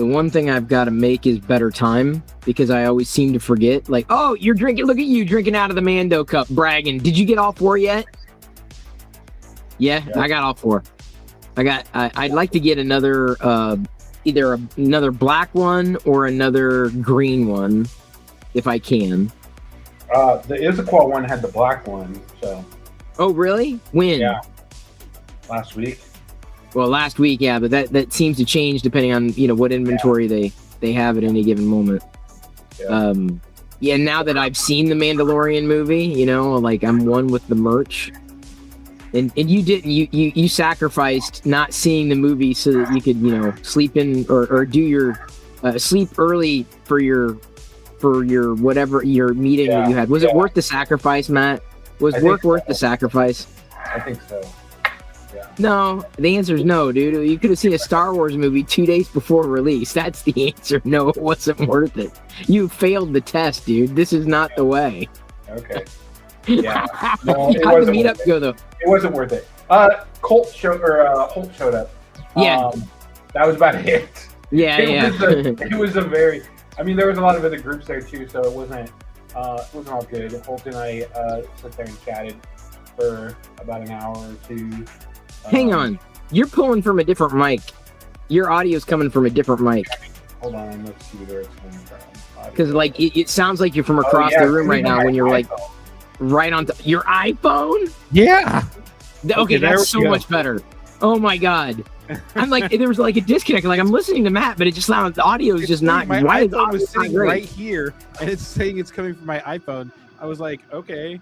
The one thing I've got to make is better time, because I always seem to forget. Like, oh, you're drinking. Look at you drinking out of the Mando cup, bragging. Did you get all 4 yet? Yeah, I got all 4. I'd like to get another, either another black one or another green one, if I can. The Issaquah one had the black one, so. Oh, really? When? Yeah. Last week. Well, last week, yeah, but that seems to change depending on, what inventory they have at any given moment. Yeah. Now that I've seen the Mandalorian movie, like I'm one with the merch. And you didn't, you sacrificed not seeing the movie so that you could, sleep in or do your sleep early for your whatever your meeting that you had. Was it worth the sacrifice, Matt? Was work worth the sacrifice? I think so. Yeah. No, the answer is no, dude. You could have seen a Star Wars movie 2 days before release. That's the answer. No, it wasn't worth it. You failed the test, dude. This is not the way. Okay. Yeah. No, How did the meetup go, though? It wasn't worth it. Holt showed up. Yeah. That was about it. Yeah, It was a very. I mean, there was a lot of other groups there too, so it wasn't all good. Holt and I sat there and chatted for about an hour or two. Hang on, you're pulling from a different mic. Your audio's coming from a different mic. Hold on, let's see where it's coming from. Because it sounds like you're from across the room right now when you're like right on your iPhone. Yeah. Okay, that's so much better. Oh my god. I'm like, there was like a disconnect. Like I'm listening to Matt, but it just sounds the audio is just not. My iPhone was sitting right here, and it's saying it's coming from my iPhone. I was like, okay,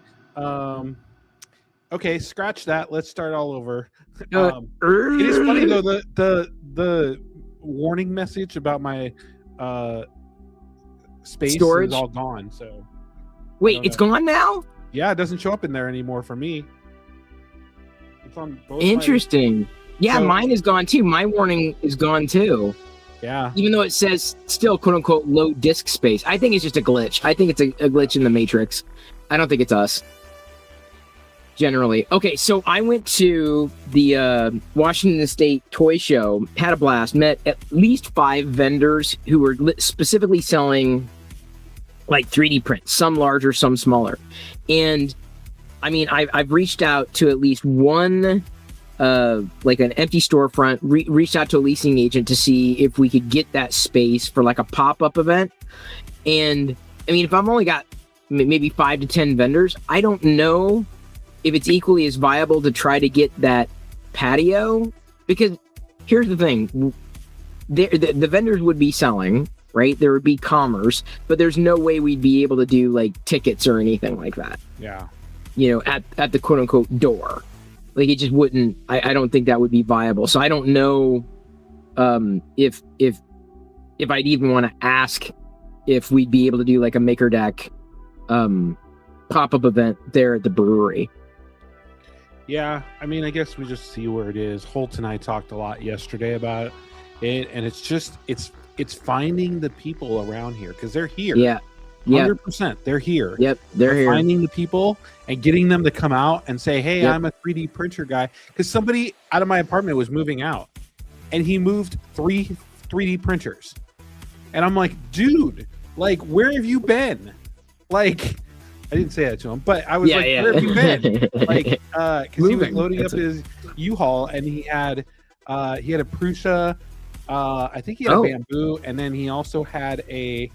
okay, scratch that. Let's start all over. It is funny though. The warning message about my space storage is all gone. So wait, it's gone now? Yeah, it doesn't show up in there anymore for me. It's on both. Interesting. Yeah, mine is gone too. My warning is gone too. Yeah. Even though it says still quote unquote low disk space. I think it's just a glitch. I think it's a glitch in the Matrix. I don't think it's us. Generally. Okay, so I went to the Washington State Toy Show, had a blast, met at least 5 vendors who were specifically selling like 3D prints, some larger, some smaller. And I mean, I've reached out to at least one like an empty storefront, reached out to a leasing agent to see if we could get that space for like a pop-up event. And I mean, if I've only got maybe 5 to 10 vendors, I don't know if it's equally as viable to try to get that patio, because here's the thing, the vendors would be selling, right? There would be commerce, but there's no way we'd be able to do like tickets or anything like that. Yeah. At the quote unquote door. Like it just wouldn't. I don't think that would be viable. So I don't know if I'd even want to ask if we'd be able to do like a Maker Deck pop-up event there at the brewery. Yeah, I mean, I guess we just see where it is. Holt and I talked a lot yesterday about it, and it's just it's finding the people around here because they're here. Yeah. 100%. They're here. Yep, they're here. Finding the people and getting them to come out and say, hey, I'm a 3D printer guy. Because somebody out of my apartment was moving out and he moved 3 3D printers. And I'm like, dude, like, where have you been? Like, I didn't say that to him, but I was where have you been? Like, because he was loading up his U-Haul and he had a Prusa, I think he had a Bamboo, and then he also had a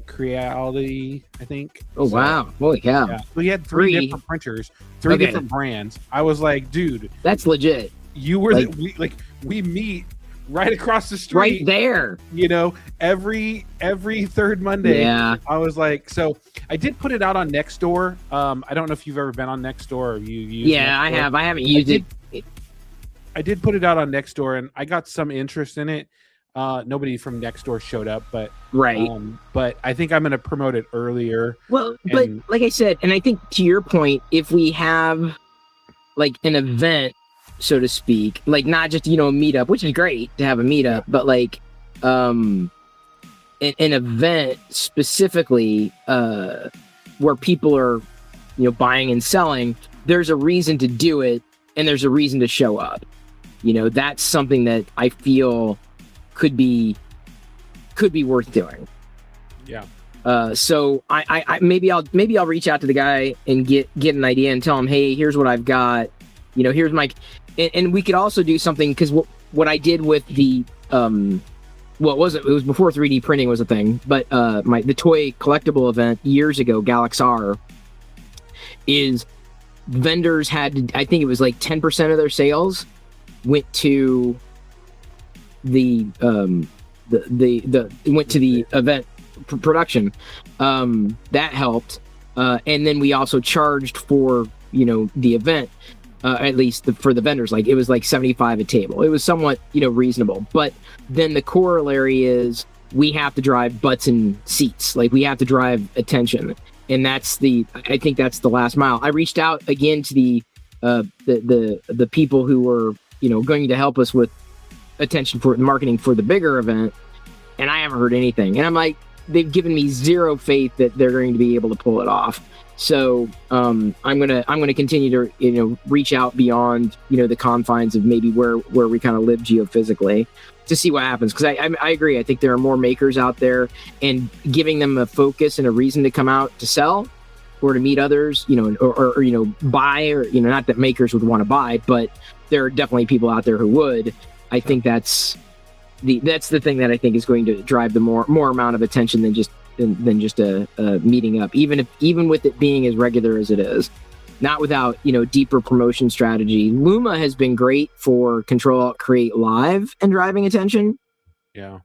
Creality, I think. Oh, so, wow. Holy cow. Yeah. So he had 3 different printers, 3 different brands. I was like, dude, that's legit. You were we meet right across the street. Right there. Every third Monday. Yeah. I was like, so I did put it out on Nextdoor. I don't know if you've ever been on Nextdoor or you use Nextdoor. I have. I haven't used it. I did put it out on Nextdoor and I got some interest in it. Nobody from Nextdoor showed up, but but I think I'm going to promote it earlier. Well, but like I said, and I think to your point, if we have like an event, so to speak, like not just a meetup, which is great to have a meetup, but like an event specifically where people are buying and selling, there's a reason to do it and there's a reason to show up. That's something that I feel could be could be worth doing. Yeah. So I maybe I'll reach out to the guy and get an idea and tell him, hey, here's what I've got. You know, here's my, and we could also do something, because what I did with the well, it was before 3D printing was a thing, but the toy collectible event years ago, Galaxar, is vendors had to, I think it was like 10% of their sales went to the went to the event production. That helped, and then we also charged for, you know, the event, at least for the vendors. Like, it was like $75 a table. It was somewhat, you know, reasonable. But then the corollary is we have to drive butts and seats. Like, we have to drive attention, and I think that's the last mile. I reached out again to the people who were, you know, going to help us with attention for marketing for the bigger event, and I haven't heard anything. And I'm like, they've given me zero faith that they're going to be able to pull it off. So I'm gonna continue to, you know, reach out beyond, you know, the confines of maybe where we kind of live geophysically to see what happens. Because I agree. I think there are more makers out there, and giving them a focus and a reason to come out to sell or to meet others, you know, or you know, buy, or, you know, not that makers would want to buy, but there are definitely people out there who would. I think that's the thing that I think is going to drive the more amount of attention than just a meeting up, even with it being as regular as it is, not without, you know, deeper promotion strategy. Luma has been great for Control Alt Create Live and driving attention. Yeah.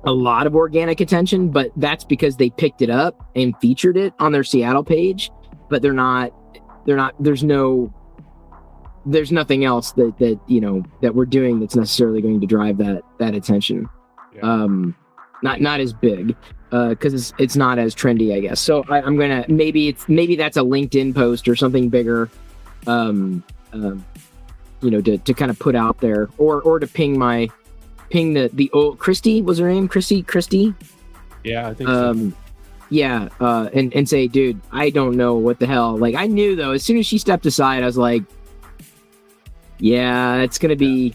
A lot of organic attention, but that's because they picked it up and featured it on their Seattle page. But they're not. There's nothing else that you know that we're doing that's necessarily going to drive that attention. Yeah. Not as big, because it's not as trendy, I guess. So I'm gonna maybe that's a LinkedIn post or something bigger, you know, to kind of put out there, or to ping the old Christy, was her name Christy? Yeah, I think so. Yeah, and say, dude, I don't know what the hell. Like, I knew though, as soon as she stepped aside, I was like, yeah, it's gonna be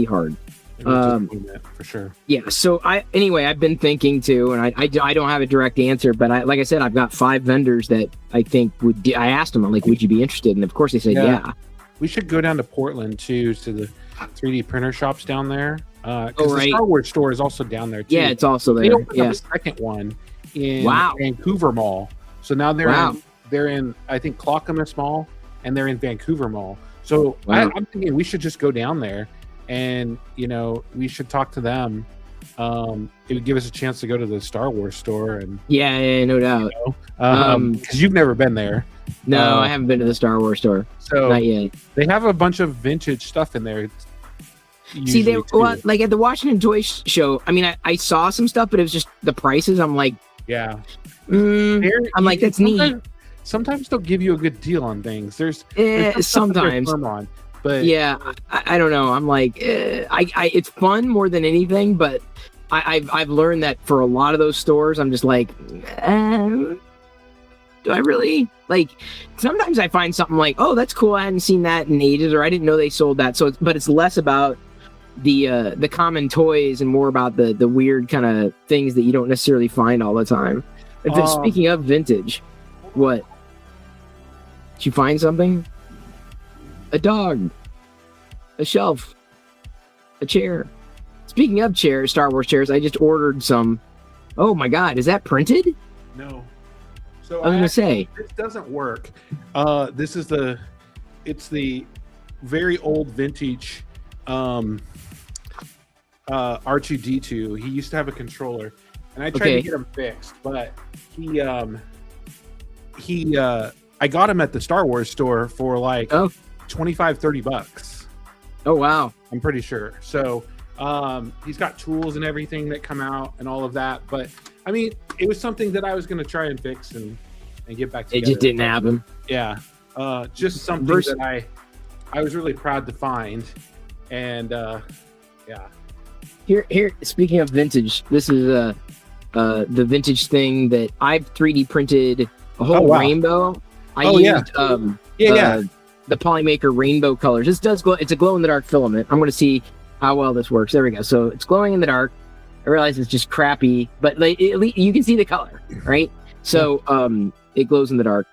hard. For sure. Yeah. So I've been thinking too, and I don't have a direct answer, but like I said, I've got 5 vendors that I think I asked them, I'm like, would you be interested? And of course they said, yeah. We should go down to Portland too, to the 3D printer shops down there. Right. The Star Wars store is also down there too. Yeah, it's also there. They opened up Yeah. a second one in Wow. Vancouver Mall. So now Wow. they're in I think Clackamas Mall, and they're in Vancouver Mall. So Wow. I'm thinking we should just go down there, and, you know, we should talk to them. It would give us a chance to go to the Star Wars store, and Yeah, no doubt. because you've never been there. No, I haven't been to the Star Wars store. So Not yet. they have a bunch of vintage stuff in there. See, usually, too. like at the Washington Toy Show, I mean, I saw some stuff, but it was just the prices. I'm like, Yeah. I'm like, that's neat. Sometimes they'll give you a good deal on things. There's some stuff that they're Sometimes. firm on, but Yeah, I don't know. I'm like, it's fun more than anything, but I've learned that for a lot of those stores, I'm just like, do I really? Like, sometimes I find something like, oh, that's cool, I hadn't seen that in ages, or I didn't know they sold that. So, but it's less about the common toys and more about the weird kind of things that you don't necessarily find all the time. Speaking of vintage, what? Did you find something? A dog, a shelf, a chair. Speaking of chairs, Star Wars chairs, I just ordered some. Oh my God, is that printed? no. So I was gonna say. this doesn't work. This is it's the very old vintage R2D2. He used to have a controller, and I tried Okay. to get him fixed, but I got him at the Star Wars store for like Oh. $25-30. Oh wow. I'm pretty sure. So he's got tools and everything that come out and all of that. But I mean, it was something that I was going to try and fix and get back together. It just didn't happen. Yeah. Just something that I was really proud to find. And yeah. Here. Speaking of vintage, this is the vintage thing that I've 3D printed a whole wow. rainbow. I yeah. used the Polymaker rainbow colors. This does glow. It's a glow in the dark filament. I'm going to see how well this works. There we go. So it's glowing in the dark. I realize it's just crappy, but like at least you can see the color, right? So it glows in the dark.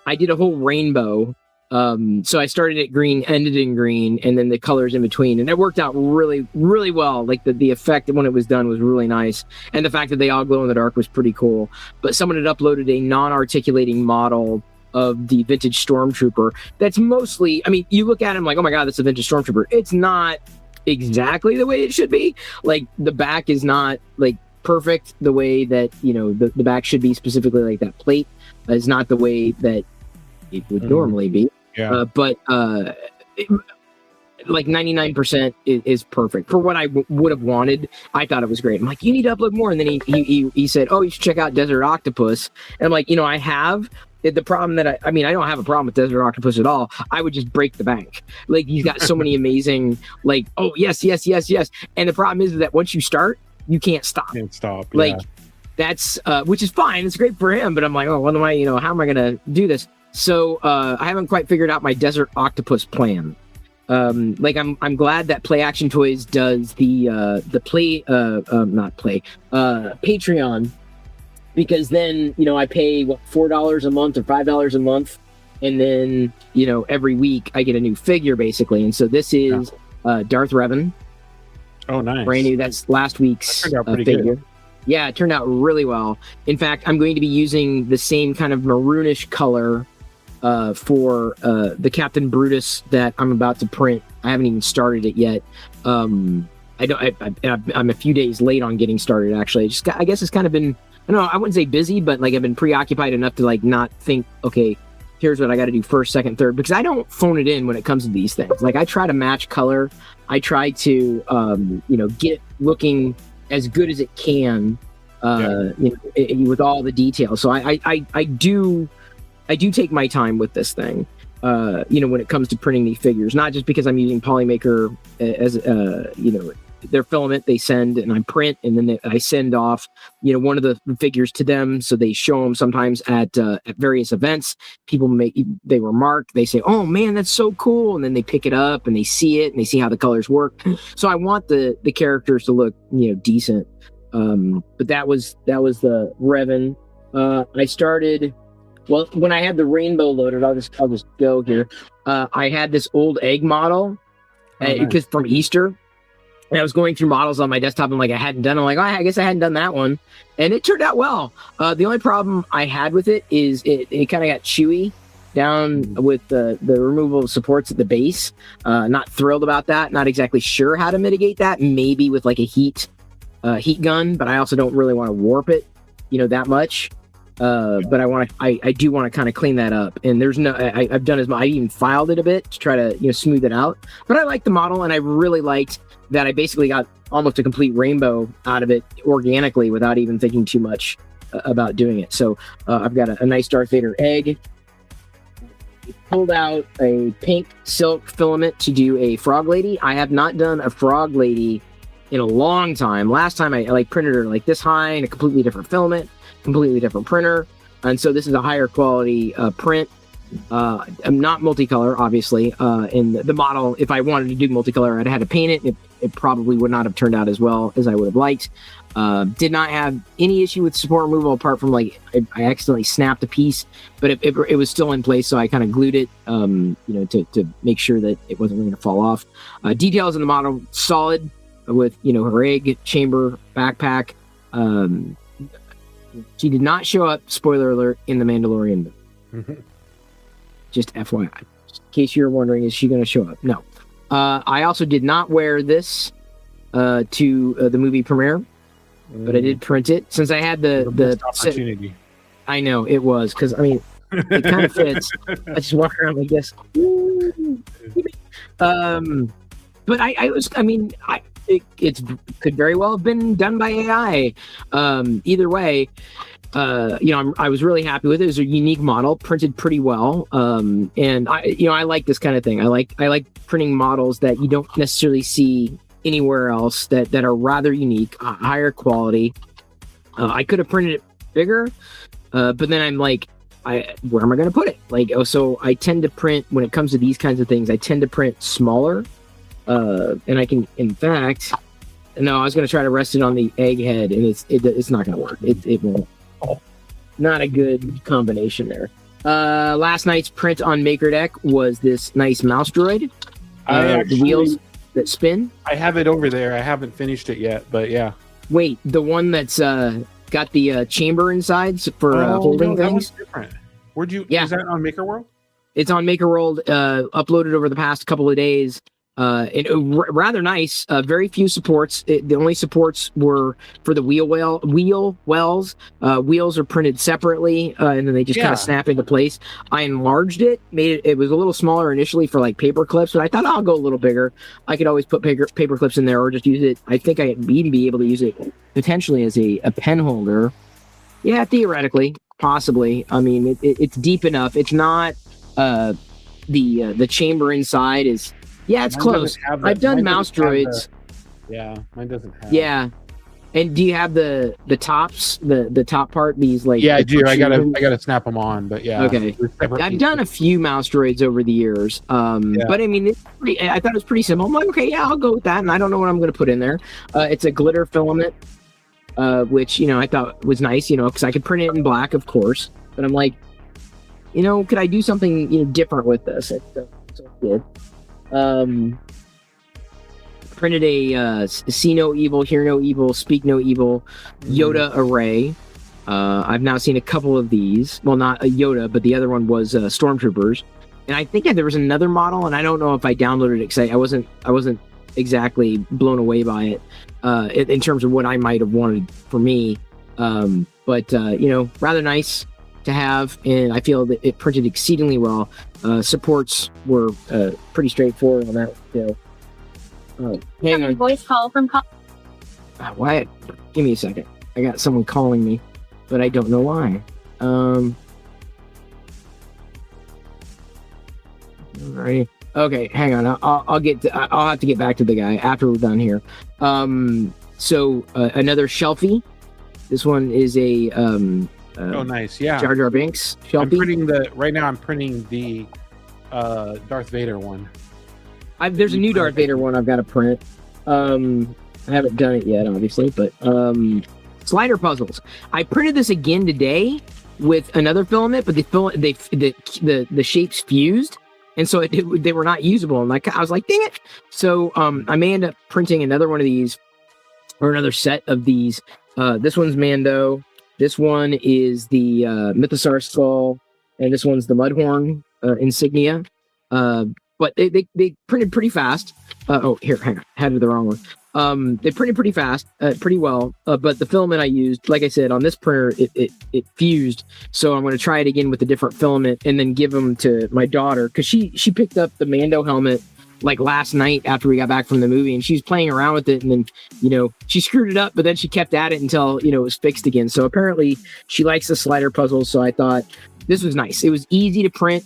I did a whole rainbow. So I started at green, ended in green, and then the colors in between, and it worked out really, really well. Like the effect when it was done was really nice, and the fact that they all glow in the dark was pretty cool. But someone had uploaded a non-articulating model of the vintage Stormtrooper. That's mostly, I mean, you look at him like, oh my god, that's a vintage Stormtrooper. It's not exactly the way it should be. Like the back is not like perfect the way that the back should be, specifically like that plate is not the way that it would normally be. Yeah. But like 99% is perfect for what I would have wanted. I thought it was great. I'm like, you need to upload more. And then he said, oh, you should check out Desert Octopus. And I'm like, I have. The problem that I don't have a problem with Desert Octopus at all. I would just break the bank. Like he's got so many amazing, like, oh yes. And the problem is that once you start, you can't stop. Can't stop. Like that's which is fine. It's great for him. But I'm like, oh, what am I? How am I gonna do this? So I haven't quite figured out my Desert Octopus plan. Like I'm glad that Play Action Toys does the Patreon, because then I pay $4 a month or $5 a month, and then every week I get a new figure basically. And so this is Darth Revan. Oh, nice. Brand new. That's last week's that turned out pretty figure. good. Yeah, it turned out really well. In fact, I'm going to be using the same kind of maroonish color for the Captain Brutus that I'm about to print. I haven't even started it yet. I'm a few days late on getting started. Actually, I guess it's kind of been, I don't know, I wouldn't say busy, but like I've been preoccupied enough to like not think, okay, here's what I got to do first, second, third, because I don't phone it in when it comes to these things. Like I try to match color. I try to get looking as good as it can with all the details. So I do take my time with this thing, when it comes to printing these figures, not just because I'm using Polymaker as, their filament they send and I print, and then I send off, one of the figures to them. So they show them sometimes at various events. People they remark, they say, oh man, that's so cool. And then they pick it up and they see it and they see how the colors work. So I want the characters to look, decent. But that was the Revan. I started, well, when I had the rainbow loaded, I'll just go here. I had this old egg model because from Easter, and I was going through models on my desktop and like I hadn't done. I'm like, oh, I guess I hadn't done that one, and it turned out well. The only problem I had with it is it kind of got chewy down with the removal of supports at the base. Not thrilled about that. Not exactly sure how to mitigate that. Maybe with like a heat gun, but I also don't really want to warp it, that much. But I do want to kind of clean that up, and there's no, I've done I even filed it a bit to try to, smooth it out, but I like the model, and I really liked that I basically got almost a complete rainbow out of it organically without even thinking too much about doing it. So, I've got a nice Darth Vader egg. Pulled out a pink silk filament to do a Frog Lady. I have not done a Frog Lady in a long time. Last time I printed her like this high in a completely different filament, completely different printer, and so this is a higher quality print. I'm not multicolor, obviously. In the model, if I wanted to do multicolor, I'd had to paint it. It probably would not have turned out as well as I would have liked. Did not have any issue with support removal apart from like I accidentally snapped a piece, but it was still in place, so I kind of glued it, to make sure that it wasn't going to fall off. Details in the model solid with her egg chamber backpack. She did not show up, spoiler alert, in The Mandalorian. Just FYI, just in case you're wondering, is she going to show up? No. I also did not wear this to the movie premiere, but I did print it since I had the opportunity. I know it was, because I mean it kind of fits. I just walk around like this. But it could very well have been done by AI. Either way, I was really happy with it. It was a unique model, printed pretty well. And I like this kind of thing. I like printing models that you don't necessarily see anywhere else that are rather unique, higher quality. I could have printed it bigger, but then I'm like, where am I going to put it? So I tend to print, when it comes to these kinds of things, I tend to print smaller. And I can, in fact, No, I was gonna try to rest it on the egg head, and it's not gonna work. It won't. Not a good combination there. Last night's print on MakerDeck was this nice mouse droid. The wheels that spin. I have it over there. I haven't finished it yet, but yeah. Wait, the one that's got the chamber inside for holding that things? one's different. Where'd you? Yeah. Is that on Maker World? It's on Maker World, uploaded over the past couple of days. Rather nice. Very few supports. The only supports were for the wheel wells. Wheels are printed separately, and then they just kind of snap into place. I enlarged it, made it. It was a little smaller initially for like paper clips, but I thought I'll go a little bigger. I could always put paper clips in there, or just use it. I think I'd even be able to use it potentially as a pen holder. Yeah, theoretically, possibly. I mean, it's deep enough. It's not. The chamber inside is. Yeah, it's close. I've done mouse droids. Mine doesn't have. Yeah, and do you have the tops, the top part? These like. Yeah, I do. I gotta snap them on, but yeah. Okay. I've done a few mouse droids over the years, but I mean, I thought it was pretty simple. I'm like, okay, yeah, I'll go with that, and I don't know what I'm going to put in there. It's a glitter filament, which I thought was nice, because I could print it in black, of course. But I'm like, could I do something different with this? So good. Printed a See No Evil, Hear No Evil, Speak No Evil Yoda array. I've now seen a couple of these. Well, not a Yoda, but the other one was Stormtroopers. And I think there was another model, and I don't know if I downloaded it because I wasn't exactly blown away by it in terms of what I might have wanted for me. But rather nice to have, and I feel that it printed exceedingly well. Supports were pretty straightforward on that. Hang on. Voice call from. Why? Give me a second. I got someone calling me, but I don't know why. Alright. Okay, hang on. I'll have to get back to the guy after we're done here. So another Shelfie. This one is a oh, nice. Yeah. Jar Jar Binks Shelfie. Right now I'm printing the Darth Vader one. There's a new Darth Vader one I've got to print. I haven't done it yet, obviously, but slider puzzles. I printed this again today with another filament, but the shapes fused, and so they were not usable. And I was like, dang it! So I may end up printing another one of these, or another set of these. This one's Mando. This one is the Mythosaur skull, and this one's the Mudhorn insignia. But they printed pretty fast. Here, hang on. I had the wrong one. They printed pretty fast, pretty well. But the filament I used, like I said, on this printer, it fused. So I'm going to try it again with a different filament and then give them to my daughter. Because she picked up the Mando helmet like last night after we got back from the movie. And she was playing around with it. And then, she screwed it up. But then she kept at it until, it was fixed again. So apparently she likes the slider puzzles. So I thought this was nice. It was easy to print,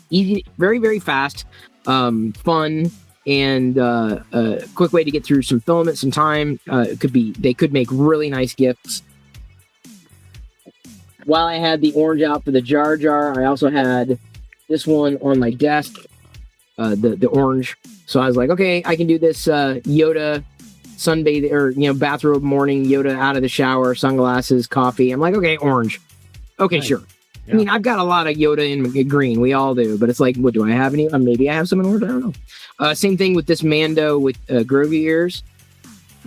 very, very fast. Fun and a quick way to get through some filament, some time. They could make really nice gifts. While I had the orange out for the Jar Jar, I also had this one on my desk, the orange. So I was like, okay, I can do this Yoda sunbathe or bathrobe morning, Yoda out of the shower, sunglasses, coffee. I'm like, okay, orange. Okay, nice. Sure. Yeah. I mean, I've got a lot of Yoda in green. We all do. But it's like, what do I have any? Maybe I have some in orange. I don't know. Same thing with this Mando with Grogu ears.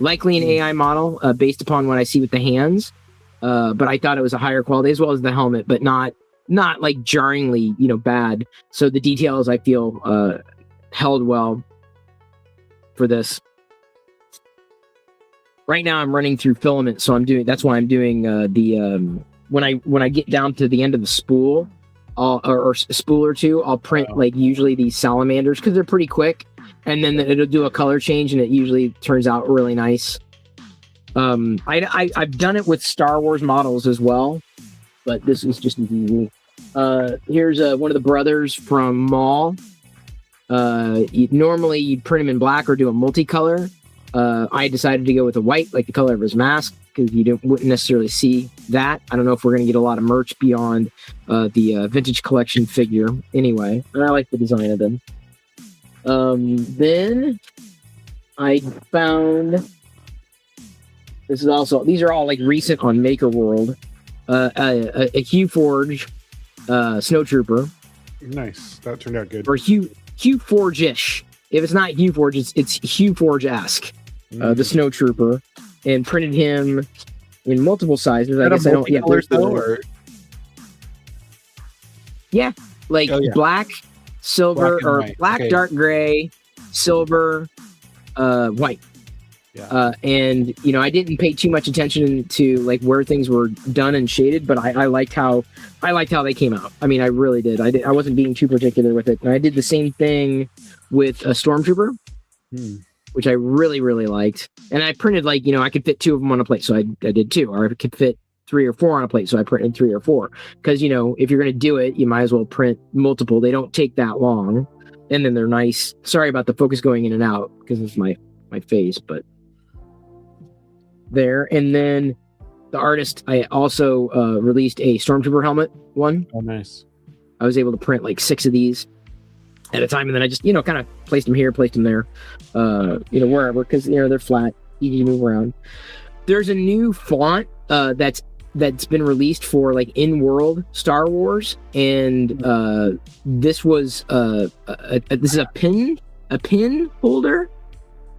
Likely an AI model based upon what I see with the hands. But I thought it was a higher quality as well as the helmet, but not like jarringly, bad. So the details I feel held well for this. Right now I'm running through filament, so that's why I'm doing the when I get down to the end of the spool, or a spool or two, I'll print like usually these salamanders because they're pretty quick, and then it'll do a color change, and it usually turns out really nice. I've done it with Star Wars models as well, but this is just as easy. Here's one of the brothers from Maul. Normally you'd print him in black or do a multicolor. I decided to go with a white, like the color of his mask, because you wouldn't necessarily see that. I don't know if we're going to get a lot of merch beyond the vintage collection figure anyway. And I like the design of them. Then I found This is also, these are all like recent on Maker World. A Hue Forge Snow Trooper, Nice. That turned out good. or Hue Forge-ish. If it's not Hue Forge, it's Hue Forge-esque. The Snow Trooper, and printed him in multiple sizes. I guess I don't. Yeah, Colors though, or like Oh, yeah. black, silver, Black and or white. black, Okay. dark gray, silver, white. Yeah. And I didn't pay too much attention to like where things were done and shaded, but I liked how they came out. I mean, I really did. I wasn't being too particular with it, and I did the same thing with a Stormtrooper, which I really, really liked. And I printed like I could fit 2 of them on a plate, so I did 2, or I could fit 3 or 4 on a plate, so I printed 3 or 4. Because if you're gonna do it, you might as well print multiple. They don't take that long, and then they're nice. Sorry about the focus going in and out because it's my face, but. There, and then the artist, I also released a Stormtrooper helmet one. Oh, nice. I was able to print like 6 of these at a time, and then I just kind of placed them here, placed them there, wherever, because they're flat, easy to move around. There's a new font that's been released for like in-world Star Wars, and this was this is a pin holder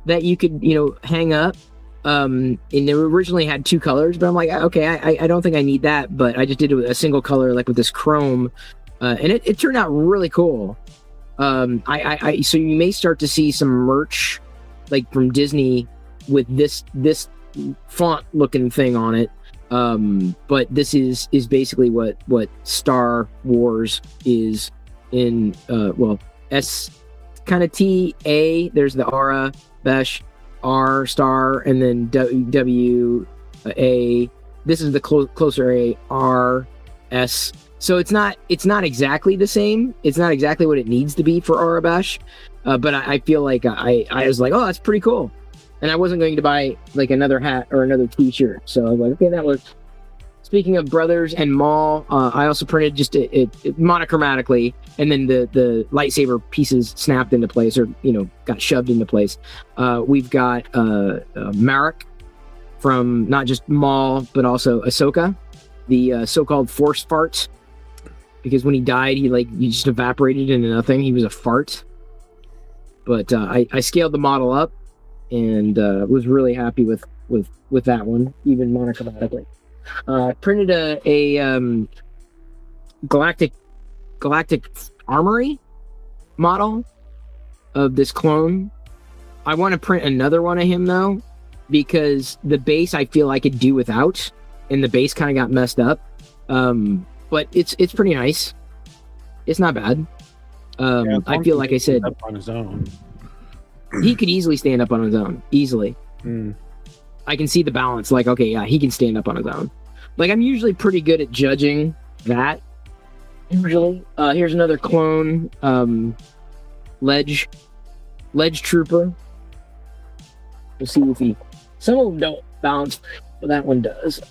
that you could hang up. And they originally had 2 colors, but I'm like, okay, I don't think I need that, but I just did it with a single color, like with this chrome, and it turned out really cool. So you may start to see some merch, like from Disney, with this font looking thing on it. But this is basically what Star Wars is in. S kind of T-A. There's the Aura Besh. R star, and then W A. This is the closer A, R S. So it's not exactly the same. It's not exactly what it needs to be for Arabash, but I feel like I was like, oh, that's pretty cool, and I wasn't going to buy like another hat or another T-shirt. So I was like, okay, that was. Speaking of Brothers and Maul, I also printed just it monochromatically, and then the lightsaber pieces snapped into place, or got shoved into place. We've got Marek from not just Maul but also Ahsoka, the so-called Force fart, because when he died, he just evaporated into nothing. He was a fart. But I scaled the model up, and was really happy with that one, even monochromatically. Printed a galactic armory model of this clone. I want to print another one of him though, because the base I feel I could do without, and the base kind of got messed up. But it's pretty nice. It's not bad. I feel like I said, up on his own. He could easily stand up on his own. Easily. I can see the balance. Like, okay, yeah, he can stand up on his own. Like, I'm usually pretty good at judging that. Usually. Here's another clone. Ledge Trooper. We'll see if some of them don't bounce, but that one does.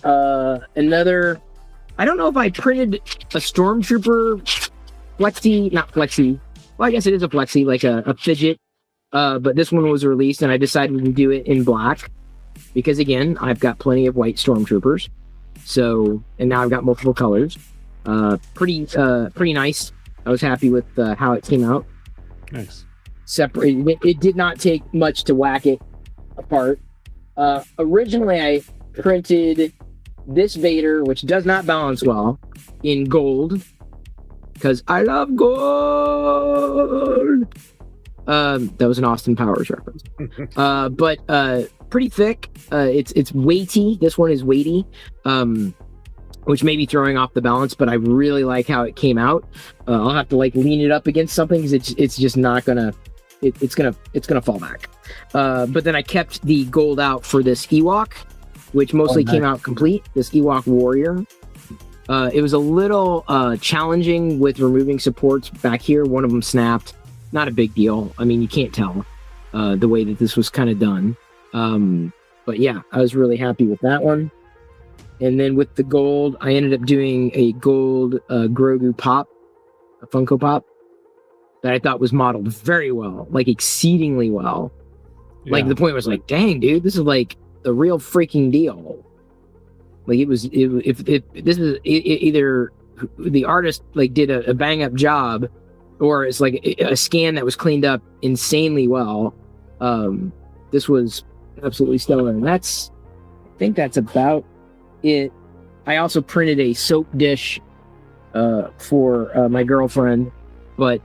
Another. I don't know if I printed a Stormtrooper not flexi. Well, I guess it is a flexi, like a fidget. But this one was released, and I decided to do it in black. Because again, I've got plenty of white Stormtroopers, and now I've got multiple colors. Pretty nice. I was happy with how it came out. Nice. Separated. It did not take much to whack it apart. Originally, I printed this Vader, which does not balance well, in gold, because I love gold. That was an Austin Powers reference. But pretty thick. It's weighty. This one is weighty, which may be throwing off the balance, but I really like how it came out. I'll have to lean it up against something, because it's just not gonna. It's gonna fall back. But then I kept the gold out for this Ewok, which mostly came out complete. This Ewok Warrior. It was a little challenging with removing supports back here. One of them snapped. Not a big deal. I mean, you can't tell the way that this was kind of done. But yeah, I was really happy with that one. And then with the gold, I ended up doing a gold Grogu Pop, a Funko Pop, that I thought was modeled very well, exceedingly well. Yeah. The point was dang, dude, this is the real freaking deal. Like if this is either the artist like did a bang up job, or it's like a scan that was cleaned up insanely well. This was absolutely stellar, and I think that's about it. I also printed a soap dish for my girlfriend, but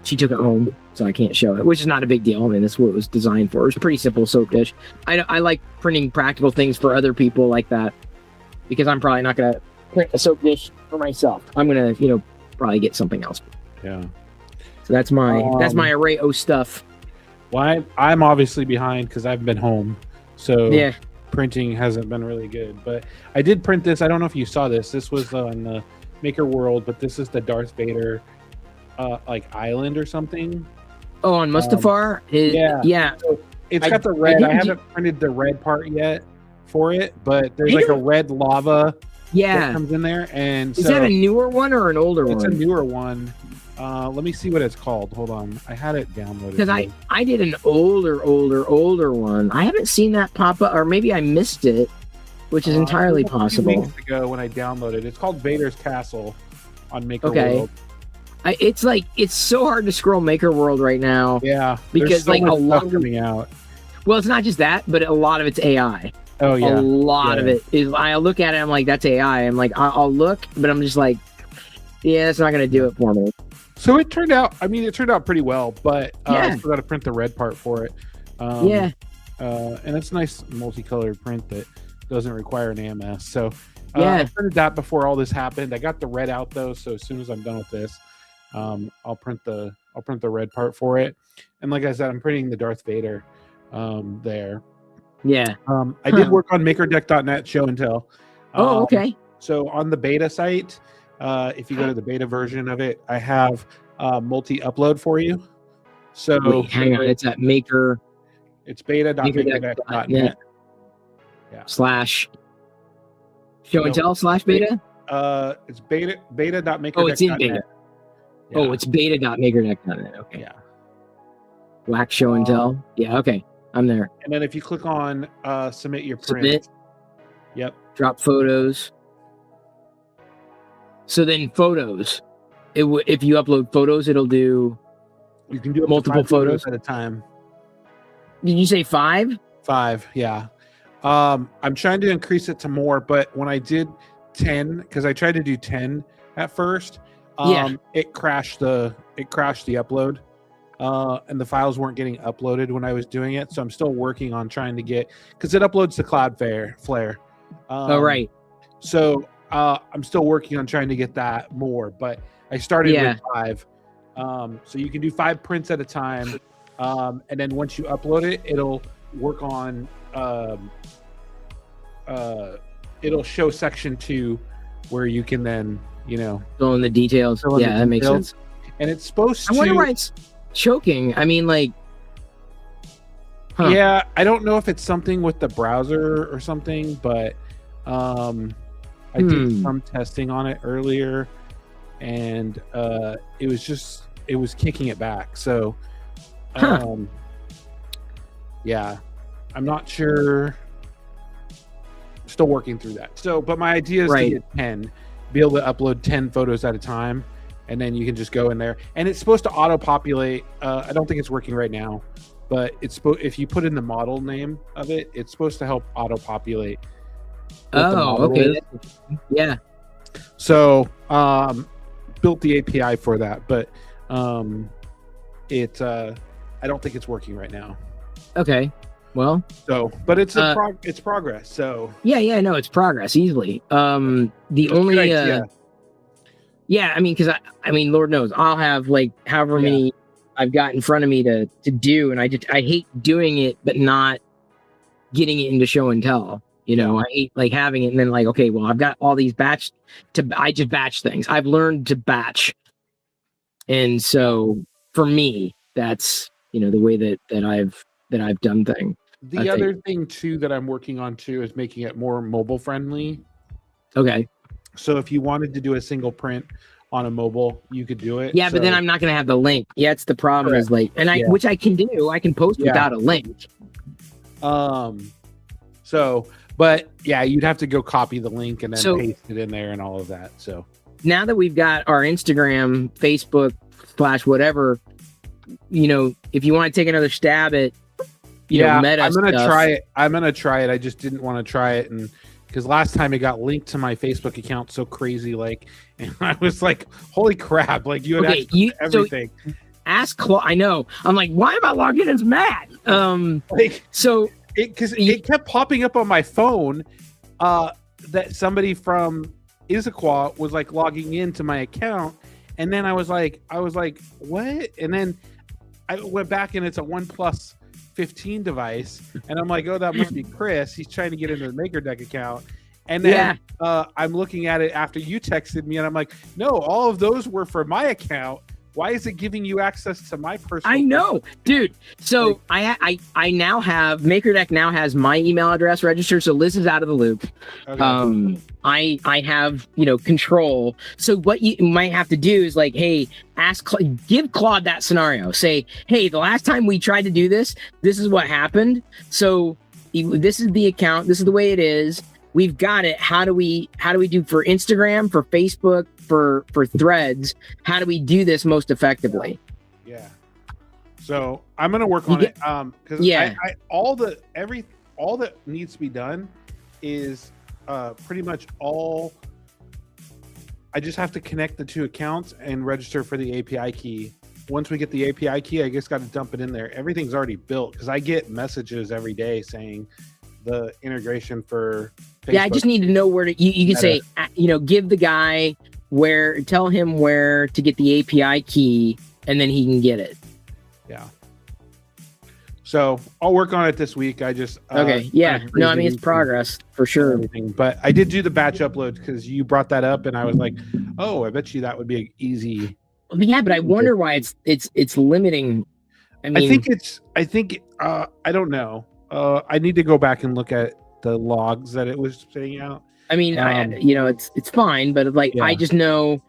she took it home, so I can't show it, which is not a big deal. I mean, that's what it was designed for. It was a pretty simple soap dish. I like printing practical things for other people like that, because I'm probably not going to print a soap dish for myself. I'm going to, probably get something else. Yeah. So that's my array of stuff. Well, I'm obviously behind because I've been home, so Yeah. printing hasn't been really good. But I did print this. I don't know if you saw this. This was on the Maker World, but this is the Darth Vader like island or something. Oh, on Mustafar? Yeah. So it's got the red. I haven't printed the red part yet for it, but there's like a red lava that comes in there. And is that a newer one or an older one? It's a newer one. Let me see what it's called. Hold on. I had it downloaded. Because I did an older one. I haven't seen that pop up, or maybe I missed it, which is entirely possible. 2 weeks ago when I downloaded, it's called Vader's Castle on Maker World. It's so hard to scroll Maker World right now. Yeah, because so like a lot coming out. Well, it's not just that, but a lot of it's AI. Oh yeah, a lot of it is. I look at it, I'm like, that's AI. I'm like, I'll look, but I'm just like, yeah, it's not gonna do it for me. So it turned out. I mean, it turned out pretty well, but I still got to print the red part for it. And it's a nice multicolored print that doesn't require an AMS. So I printed that before all this happened. I got the red out though, so as soon as I'm done with this, I'll print the red part for it. And like I said, I'm printing the Darth Vader there. Yeah. I did work on MakerDeck.net show and tell. Oh, okay. So on the beta site, if you go to the beta version of it, I have multi-upload for you. So wait, hang on, it's at Maker. It's beta.makerdeck.net. Yeah. /show and tell /beta. It's beta.makerdeck.net. Oh, it's in beta. Yeah. Oh, it's beta.makerdeck.net. Okay. Yeah. Black show and tell. Yeah. Okay. I'm there. And then if you click on submit your print. Submit. Yep. Drop photos. So then photos, if you upload photos, it'll do. You can do multiple photos at a time. Did you say 5? 5, yeah. I'm trying to increase it to more, but when I did 10, because I tried to do 10 at first, it crashed the upload, and the files weren't getting uploaded when I was doing it. So I'm still working on trying to get, because it uploads to Cloudflare. Right. So I'm still working on trying to get that more, but I started with 5. So you can do 5 prints at a time, and then once you upload it, it'll work on. It'll show section 2, where you can then fill in the details. Yeah, that makes sense. And it's supposed to. I wonder why it's choking. I mean, like. Huh. Yeah, I don't know if it's something with the browser or something, but I did some testing on it earlier, and it was kicking it back. So, yeah, I'm not sure. Still working through that. So, but my idea is to get 10, be able to upload 10 photos at a time, and then you can just go in there. And it's supposed to auto-populate. I don't think it's working right now, but if you put in the model name of it, it's supposed to help auto-populate. Oh, okay. Yeah. So, built the API for that, but I don't think it's working right now. Okay. Well. So, but it's progress. So. Yeah. No, it's progress easily. The only. Yeah, I mean, because I mean, Lord knows, I'll have like however many I've got in front of me to do, and I hate doing it, but not getting it into show and tell. I hate like having it and then like, okay, well, I've got all these I just batch things. I've learned to batch. And so for me, that's, the way that I've done things. The other thing too, that I'm working on too, is making it more mobile friendly. Okay. So if you wanted to do a single print on a mobile, you could do it. Yeah, but then I'm not going to have the link. Yeah, it's the problem is like, and which I can do, I can post without a link. So, but yeah, you'd have to go copy the link and then So- paste it in there and all of that. So Now that we've got our Instagram, Facebook / whatever, if you want to take another stab at, meta I'm gonna stuff, try it. I'm gonna try it. I just didn't want to try it, and because last time it got linked to my Facebook account so crazy, and I was like, "Holy crap!" Like you had Okay, access to everything. ask Claude. I know. I'm like, why am I logged in as Matt? So Because it kept popping up on my phone that somebody from Issaquah was like logging into my account, and then I was like, what? And then I went back and it's a OnePlus 15 device, and I'm like, oh, that must be Chris. He's trying to get into the MakerDeck account. And then I'm looking at it after you texted me, and I'm like, no, all of those were for my account. Why is it giving you access to my personal? I know, dude. So I now have MakerDeck now has my email address registered, so Liz is out of the loop. Okay. I have control. So what you might have to do is like, hey, give Claude that scenario. Say, hey, the last time we tried to do this is what happened. So this is the account. This is the way it is. We've got it. How do we do for Instagram, for Facebook, for Threads? How do we do this most effectively? Yeah. So I'm gonna work on it. Because all that needs to be done is pretty much all. I just have to connect the two accounts and register for the API key. Once we get the API key, I just got to dump it in there. Everything's already built because I get messages every day saying the integration for Facebook. Yeah, I just need to know where to. You can say, give the guy tell him where to get the API key, and then he can get it. Yeah. So I'll work on it this week. I just okay. Yeah. No, I mean it's progress for sure. Everything. But I did do the batch upload because you brought that up, and I was like, oh, I bet you that would be easy. Yeah, but I wonder why it's limiting. I mean, I don't know. I need to go back and look at the logs that it was spitting out. I mean, it's fine, but I just know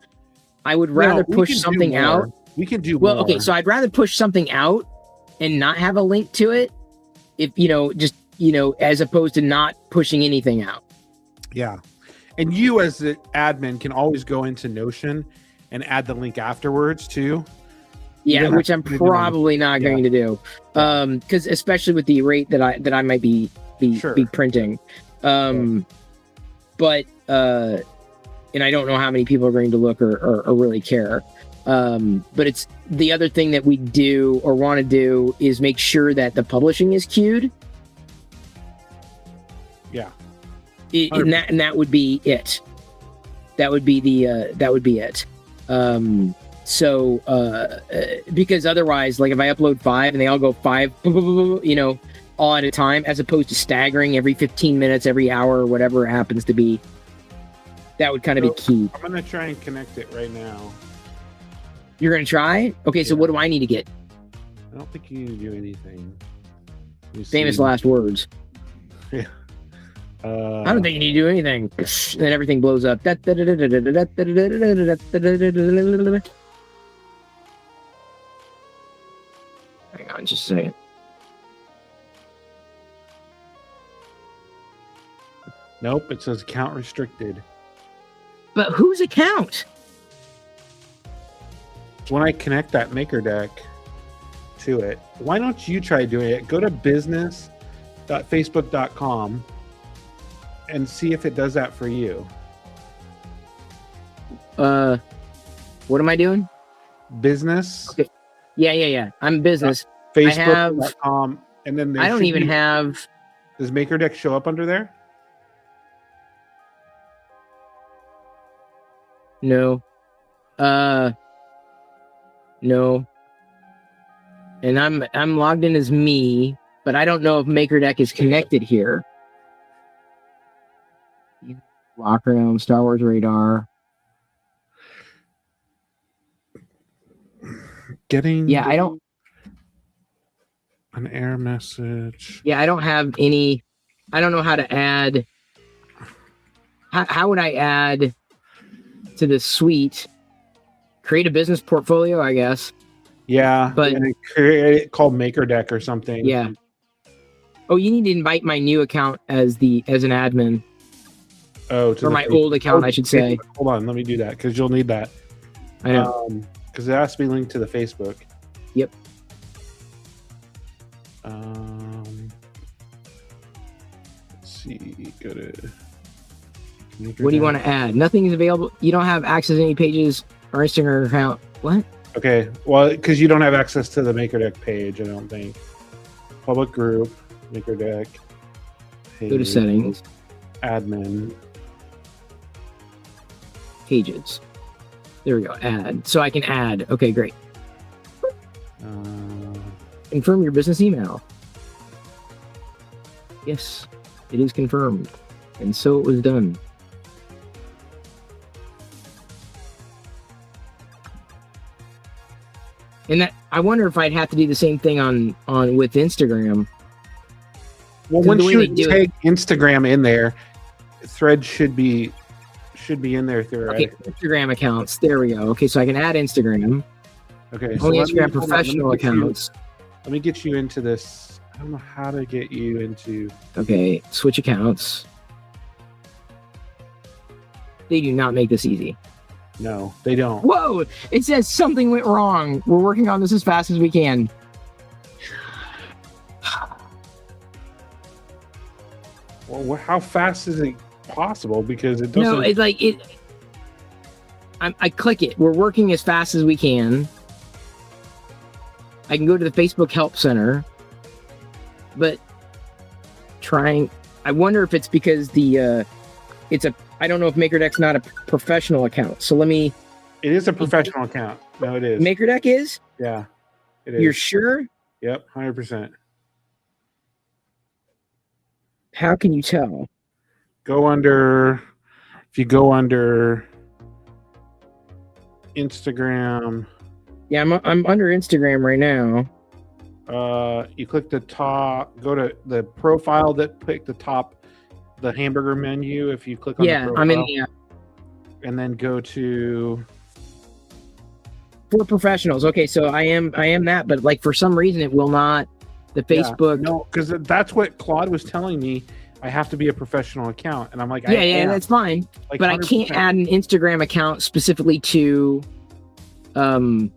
I would rather push something out. We can do well. more. Okay, so I'd rather push something out and not have a link to it, if as opposed to not pushing anything out. Yeah, and you as the admin can always go into Notion and add the link afterwards too. Yeah, which I'm probably not going to do, because especially with the rate that I might be printing, but and I don't know how many people are going to look or really care. But it's the other thing that we do or want to do is make sure that the publishing is queued. Yeah, and that would be it. That would be it. So because otherwise, like if I upload 5 and they all go 5, all at a time, as opposed to staggering every 15 minutes, every hour, or whatever it happens to be, that would kind of be key. I'm gonna try and connect it right now. You're gonna try? Okay, so what do I need to get? I don't think you need to do anything. Famous last words. Yeah. I don't think you need to do anything. Then everything blows up. Hang on just a second. Nope, it says account restricted. But whose account? When I connect that MakerDeck to it, why don't you try doing it? Go to business.facebook.com and see if it does that for you. What am I doing? Business. Okay. Yeah. I'm business. Facebook.com, and then I don't even have. Does MakerDeck show up under there? No. No. And I'm logged in as me, but I don't know if MakerDeck is connected here. Locker Room, Star Wars Radar. Yeah, I don't. An error message. Yeah, I don't have any. I don't know how to add. How would I add to the suite? Create a business portfolio, I guess. Yeah, but and create it called MakerDeck or something. Yeah. Oh, you need to invite my new account as an admin, Oh, to or the my Facebook- old account, I should say. Hold on, let me do that because you'll need that. I know. Because it has to be linked to the Facebook. Yep. Let's see. Go to. What do you want to add? Nothing is available. You don't have access to any pages or Instagram account. What? Okay. Well, because you don't have access to the MakerDeck page, I don't think. Public group, MakerDeck. Go to page, settings, Admin. pages. There we go. Add. So I can add. Okay, great. Confirm your business email. Yes, it is confirmed. And so it was done. And that, I wonder if I'd have to do the same thing on with Instagram. Well, 'Cause once the way you they do take Instagram in there, Thread should be in there Okay, theoretically. Instagram accounts. There we go. Okay, so I can add Instagram. Okay. Only let me- Instagram hold on, professional let me get you- accounts. Let me get you into this. I don't know how to get you into. Okay, switch accounts. They do not make this easy. No, they don't. Whoa! It says something went wrong. We're working on this as fast as we can. Well, how fast is it possible? Because it doesn't. No, it's like it. I click it. We're working as fast as we can. I can go to the Facebook Help Center, but trying. I wonder if it's because it's a. I don't know if MakerDeck's not a professional account. So let me. It is a professional account. No, it is. MakerDeck is. Yeah, it is. You're sure? Yep, 100%. How can you tell? Go under. If you go under Instagram, Yeah, I'm under Instagram right now. you click the top. Go to the profile that pick the top, the hamburger menu. If you click on Yeah, the profile, I'm in the app. and then go to. For professionals. Okay, so I am that, but like for some reason it will not. The Facebook. No, because that's what Claude was telling me. I have to be a professional account, and I'm like, Yeah, that's fine. like But I can't 100%. add an Instagram account specifically to the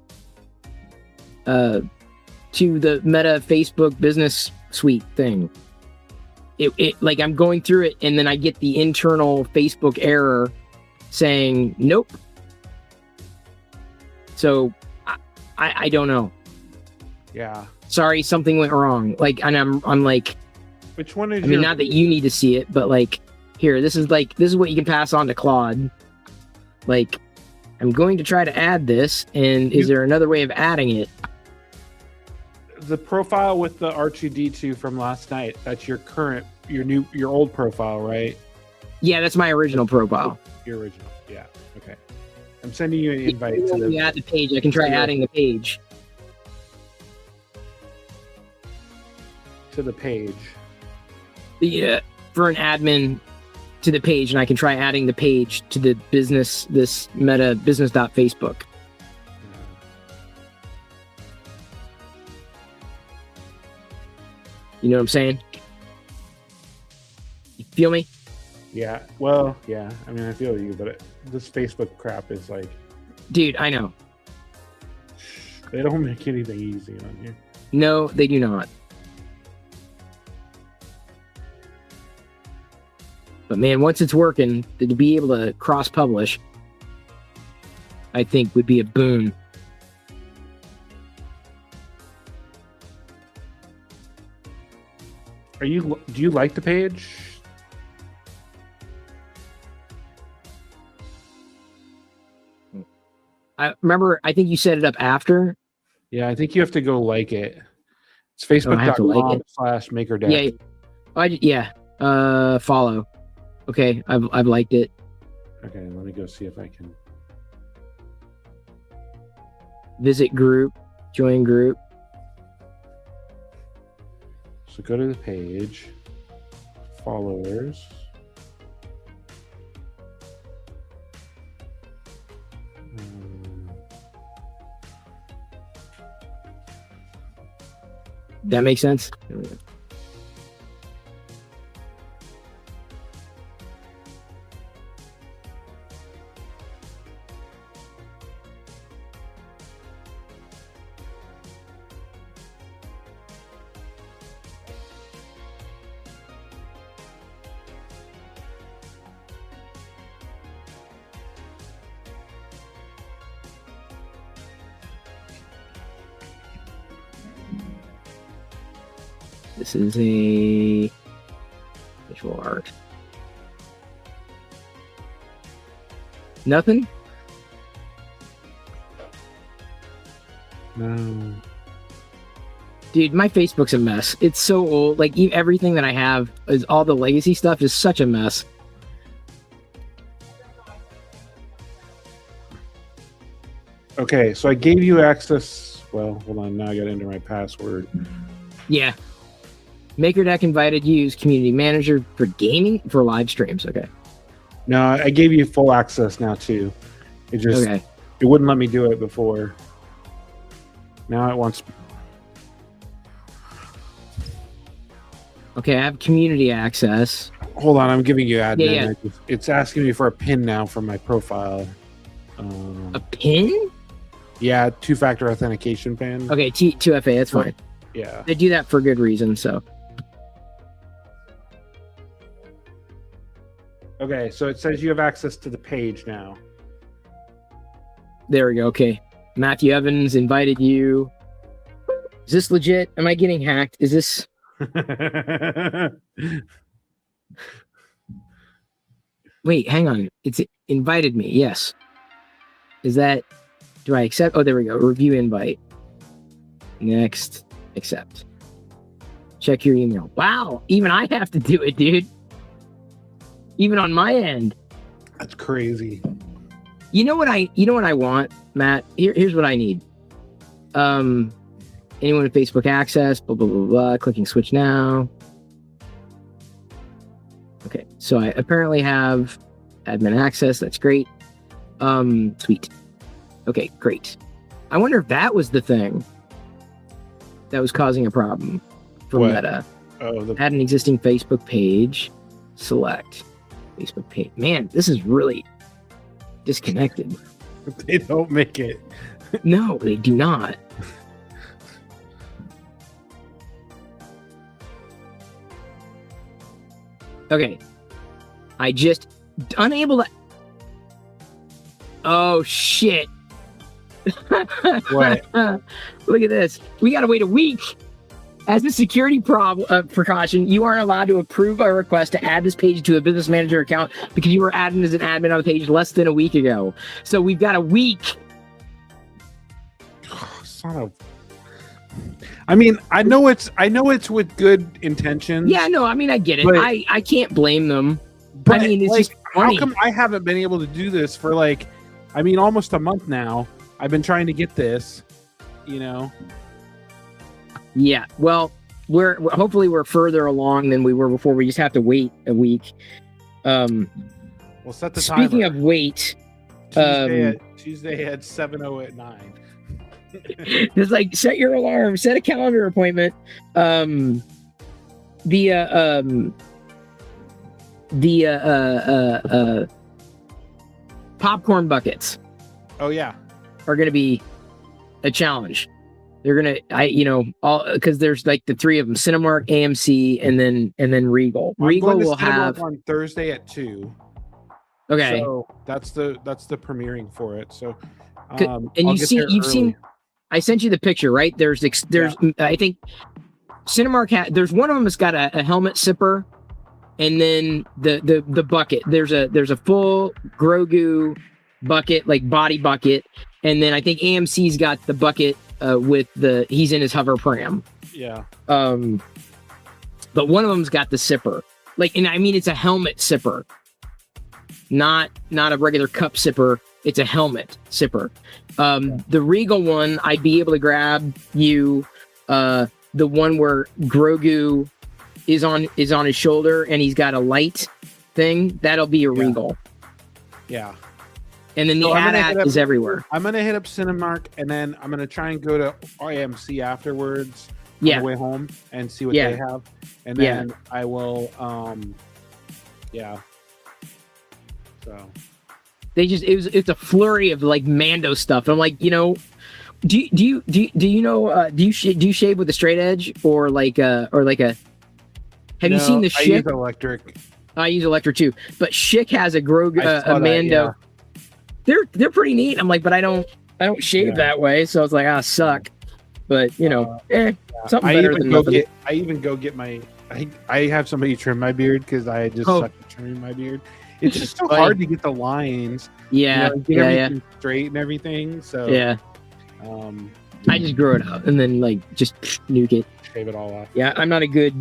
Meta Facebook Business Suite thing. It like I'm going through it and then I get the internal Facebook error saying nope. So I don't know. Yeah. Sorry, something went wrong. Like, and I'm like, Which one is I mean, not that you need to see it, but like, here, this is what you can pass on to Claude. Like, I'm going to try to add this, and is there another way of adding it? the profile with the R2D2 from last night? That's your current, your old profile, right? Yeah, that's my original profile. Your original. Yeah. Okay. I'm sending you an invite to When you the. add the page, I can try adding the page. To the page. Yeah, for an admin to the page, and I can try adding the page to the business, this Meta business.facebook. You know what I'm saying? You feel me? Yeah. Well, yeah. I mean, I feel you, but this Facebook crap is like, Dude, I know. they don't make anything easy on here. No, they do not. But man, once it's working, to be able to cross-publish, I think would be a boon. Do you like the page? I remember, I think you set it up after. Yeah, I think you have to go like it. It's I have to like facebook.com/makerdeck. Follow. Okay, I've liked it. Okay, let me go see if I can. Visit group, join group. So go to the page, followers. That makes sense. This is a visual art. Nothing? No. Dude, my Facebook's a mess. It's so old. Like, everything that I have is all the legacy stuff is such a mess. Okay, so I gave you access. Well, hold on. Now I got to enter my password. Yeah. MakerDeck invited you use community manager for gaming for live streams. Okay. No, I gave you full access now too. It just Okay. it wouldn't let me do it before. Now it wants. Okay, I have community access. Hold on, I'm giving you admin. Yeah. It's asking me for a pin now from my profile. A pin? Yeah, two-factor authentication pin. Okay, 2FA, that's fine. Yeah. They do that for good reason, so. Okay, so it says you have access to the page now. There we go. Okay. Matthew Evans invited you. Is this legit? Am I getting hacked? Is this... Wait, hang on. It's invited me. Yes. Is that... Do I accept? Oh, there we go. Review invite. Next. Accept. Check your email. Wow. Even I have to do it, dude. Even on my end. That's crazy. You know what I want, Matt? Here's what I need. Anyone with Facebook access, blah blah blah blah, clicking switch now. Okay, so I apparently have admin access, that's great. Sweet. Okay, great. I wonder if that was the thing that was causing a problem for What? Meta. Oh, Add an existing Facebook page. Select Facebook page. Man, this is really disconnected. they don't make it. No, they do not. Okay. I just unable to. Oh shit. What? Look at this. We gotta wait a week. As a security precaution, you aren't allowed to approve a request to add this page to a business manager account because you were added as an admin on the page less than a week ago. So we've got a week. Son of. I mean, I know it's with good intentions. Yeah, no, I mean, I get it. But- I can't blame them. But I mean, it's like, just funny. how come I haven't been able to do this for almost a month now? I've been trying to get this, Yeah, well, we're hopefully we're further along than we were before. We just have to wait a week. We'll set the Speaking timer. of wait, Tuesday at 7:09. just like set your alarm, set a calendar appointment. The popcorn buckets Oh yeah. are going to be a challenge. They're gonna, all because there's like the three of them: Cinemark, AMC, and then Regal. I'm Regal going to will Cinemark have. on Thursday at 2. Okay, So that's the premiering for it. So and I'll get there you've early. seen. I sent you the picture, right? There's I think Cinemark there's one of them that's got a helmet sipper, and then the bucket. There's a full Grogu bucket, like body bucket, and then I think AMC's got the bucket with he's in his hover pram. Yeah. But one of them's got the sipper, and I mean it's a helmet sipper, not a regular cup sipper. It's a helmet sipper. The Regal one, I'd be able to grab you the one where Grogu is on his shoulder and he's got a light thing. That'll be a Regal. Yeah. And then the So I'm gonna AT-AT hit up- is everywhere. I'm gonna hit up Cinemark and then I'm gonna try and go to IMC afterwards on Yeah. the way home and see what Yeah. they have. And Yeah. then I will yeah. So It's a flurry of like Mando stuff. I'm like, do you shave with a straight edge or like a have you seen the I use Schick? electric. I use electric too, but Schick has a Grogu, I saw a that, Mando. yeah. They're pretty neat. I'm like, but I don't shave Yeah. that way. So I was like, suck. but you know, something I better even than go nothing. get my. I have somebody trim my beard because I just Oh. suck at trimming my beard. It's just so Funny. hard to get the lines, Yeah, get yeah, everything straight and everything. So yeah. I just grow it out and then like just nuke it. shave it all off. Yeah, I'm not a good,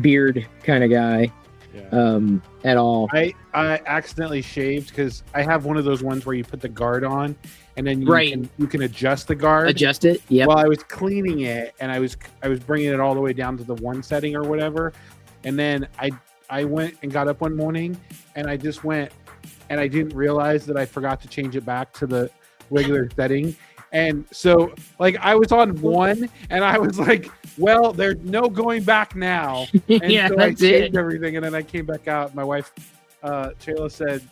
beard kind of guy Yeah. at all. I accidentally shaved because I have one of those ones where you put the guard on, and then you can adjust the guard. Adjust it. Yep. Well, I was cleaning it, and I was bringing it all the way down to the one setting or whatever, and then I went and got up one morning, and I just went, and I didn't realize that I forgot to change it back to the regular setting. And so, like, I was on one, and I was like, well, there's no going back now. And Yeah, so I that's changed it. everything, and then I came back out. My wife, Shayla, said,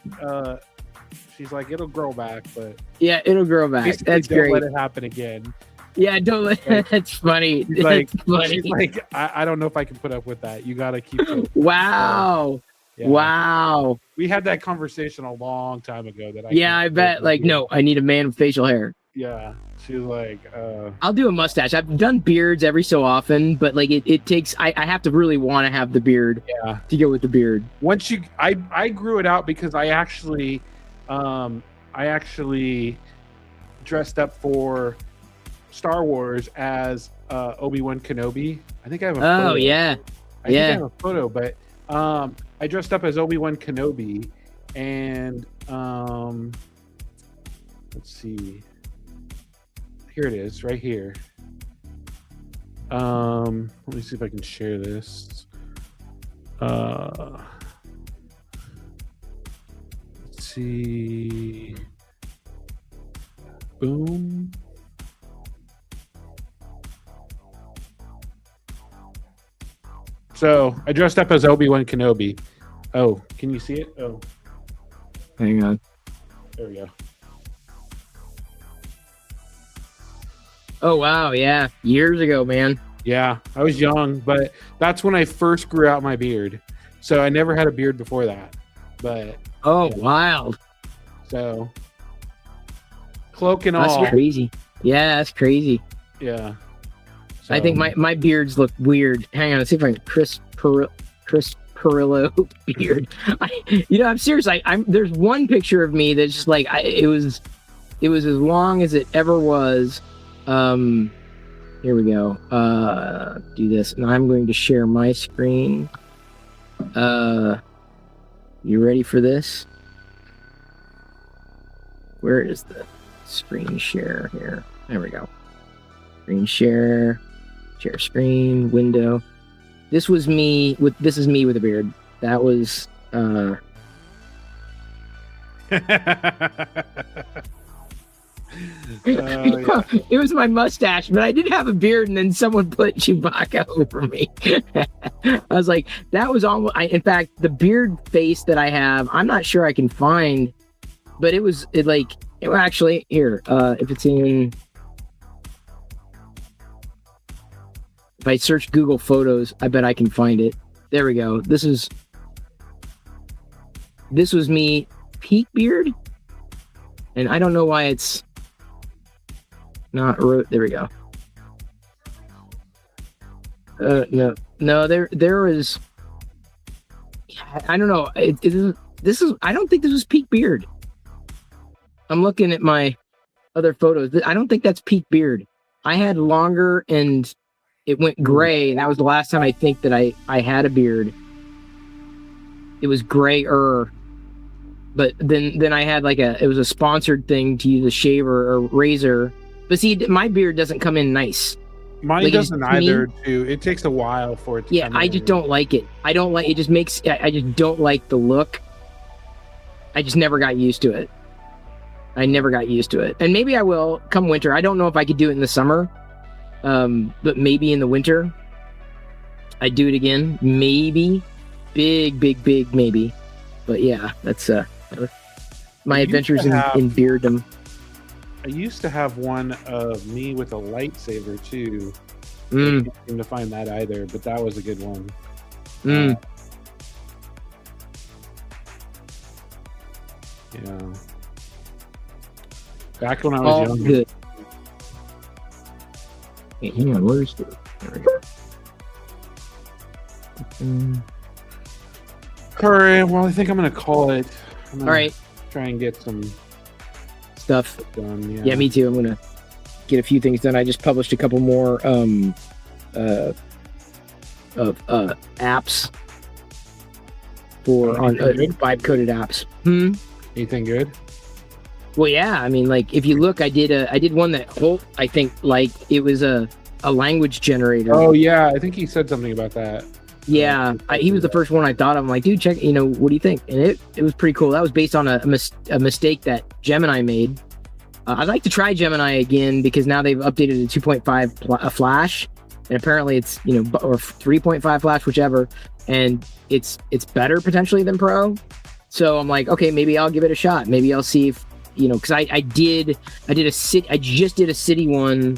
she's like, it'll grow back, but Yeah, it'll grow back. basically That's don't great. let it happen again. Yeah, don't let. Like- That's funny. She's like, That's funny. she's like, I don't know if I can put up with that. You got to keep it. Wow. Yeah. Wow. We had that conversation a long time ago. That Yeah, I bet. Like, no, I need a man with facial hair. Yeah, she was like, I'll do a mustache. I've done beards every so often, but like it takes. I have to really want to have the beard. Yeah. To go with the beard. once you, I grew it out because I actually dressed up for Star Wars as Obi-Wan Kenobi. I think I have a photo. Oh yeah. I think I Yeah. have a photo, but I dressed up as Obi-Wan Kenobi, and let's see. Here it is, right here. Let me see if I can share this. Let's see. Boom. So I dressed up as Obi-Wan Kenobi. Oh, can you see it? Oh, Hang on. there we go. Oh wow, yeah. Years ago, man. Yeah, I was young, but that's when I first grew out my beard. So I never had a beard before that. But Oh, wild. so cloak and That's all. crazy. Yeah, that's crazy. Yeah. I think So, my beards look weird. Hang on, let's see if I can Chris Perillo beard. I'm serious. There's one picture of me that's just like it was as long as it ever was. Here we go. Do this, and I'm going to share my screen. You ready for this? Where is the screen share here? There we go. Screen share screen, window. This is me with a beard. That was yeah. it was my mustache, but I did have a beard, and then someone put Chewbacca over me. I was like, that was almost. In fact, the beard face that I have, I'm not sure I can find, but actually here. If it's in, if I search Google Photos, I bet I can find it. There we go. This was me peak beard, and I don't know why it's not there we go. No, there was. I don't know. This is. I don't think this was peak beard. I'm looking at my other photos. I don't think that's peak beard. I had longer and it went gray, and that was the last time I think that I had a beard. It was grayer, but then I had it was a sponsored thing to use a shaver or razor. But see, my beard doesn't come in nice. Mine Like, doesn't to me- either. Too. It takes a while for it to. Yeah, come I in. just don't like it. I don't like it. Just makes. I just don't like the look. I just never got used to it. I never got used to it, and maybe I will come winter. I don't know if I could do it in the summer, but maybe in the winter, I'd do it again. Maybe, big maybe. But yeah, that's my You used adventures to have- in bearddom. I used to have one of me with a lightsaber too. Mm, I can't seem to find that either, but that was a good one. mm. Yeah. Back when I was All younger. good. Wait, hang on, where's the? There we go. All right. Well, I think I'm gonna call it. All right, Try and get some stuff. done. Yeah, me too. I'm gonna get a few things done. I just published a couple more apps for on vibe coded apps. Anything good? Well, yeah. I mean, like if you look, I did one that Holt, I think, like it was a language generator. Oh yeah, I think he said something about that. Yeah, he was the first one I thought of. I'm like, dude, check. What do you think? And it was pretty cool. That was based on a mistake that Gemini made. I'd like to try Gemini again because now they've updated to 2.5 Flash, and apparently it's or 3.5 Flash, whichever, and it's better potentially than Pro. So I'm like, okay, maybe I'll give it a shot. Maybe I'll see if because I just did a city one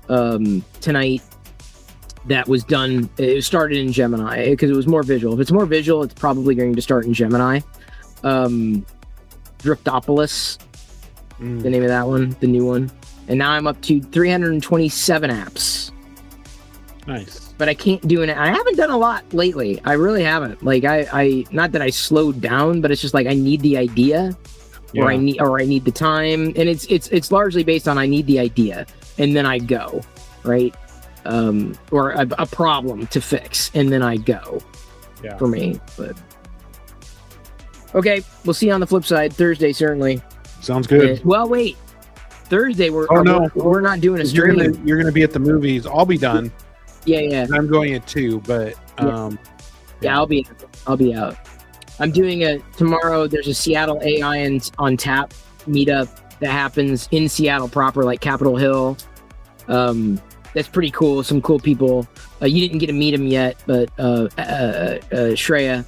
tonight. That was done. It started in Gemini because it was more visual. If it's more visual, it's probably going to start in Gemini. Driftopolis, the name of that one, the new one. And now I'm up to 327 apps. Nice. But I can't do it. I haven't done a lot lately. I really haven't. Like I not that I slowed down, but it's just like I need the idea, or I need the time, and it's largely based on I need the idea, and then I go, right. Or a problem to fix, and then I go. Yeah. For me, but okay, we'll see you on the flip side Thursday, certainly. Sounds good. Well, wait, Thursday we're not doing a You're stream. gonna be at the movies. I'll be done. Yeah. I'm going at 2, but I'll be out. I'm doing tomorrow. There's a Seattle AI on Tap meetup that happens in Seattle proper, like Capitol Hill. That's pretty cool. Some cool people. You didn't get to meet him yet, but Shrey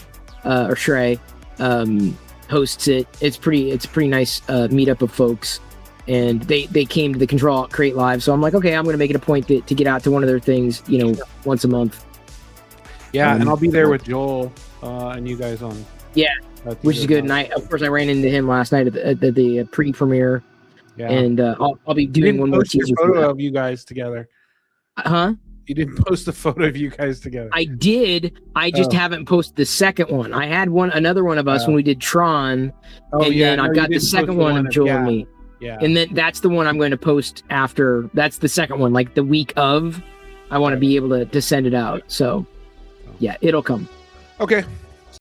hosts it. It's a pretty nice meetup of folks, and they came to the Control Create Live. So I'm like, okay, I'm going to make it a point to get out to one of their things, once a month. Yeah, and I'll be there with Joel and you guys on. Yeah, which is good. And of course, I ran into him last night at the pre-premiere. Yeah, and I'll be doing one more teaser photo of you guys together. Huh? You didn't post the photo of you guys together. I did. I just haven't posted the second one. I had another one of us when we did Tron. Then I've got the second one of Joel and me. Yeah. And then that's the one I'm going to post after. That's the second one, like the week of. I want to be able to send it out. So, yeah, it'll come. Okay.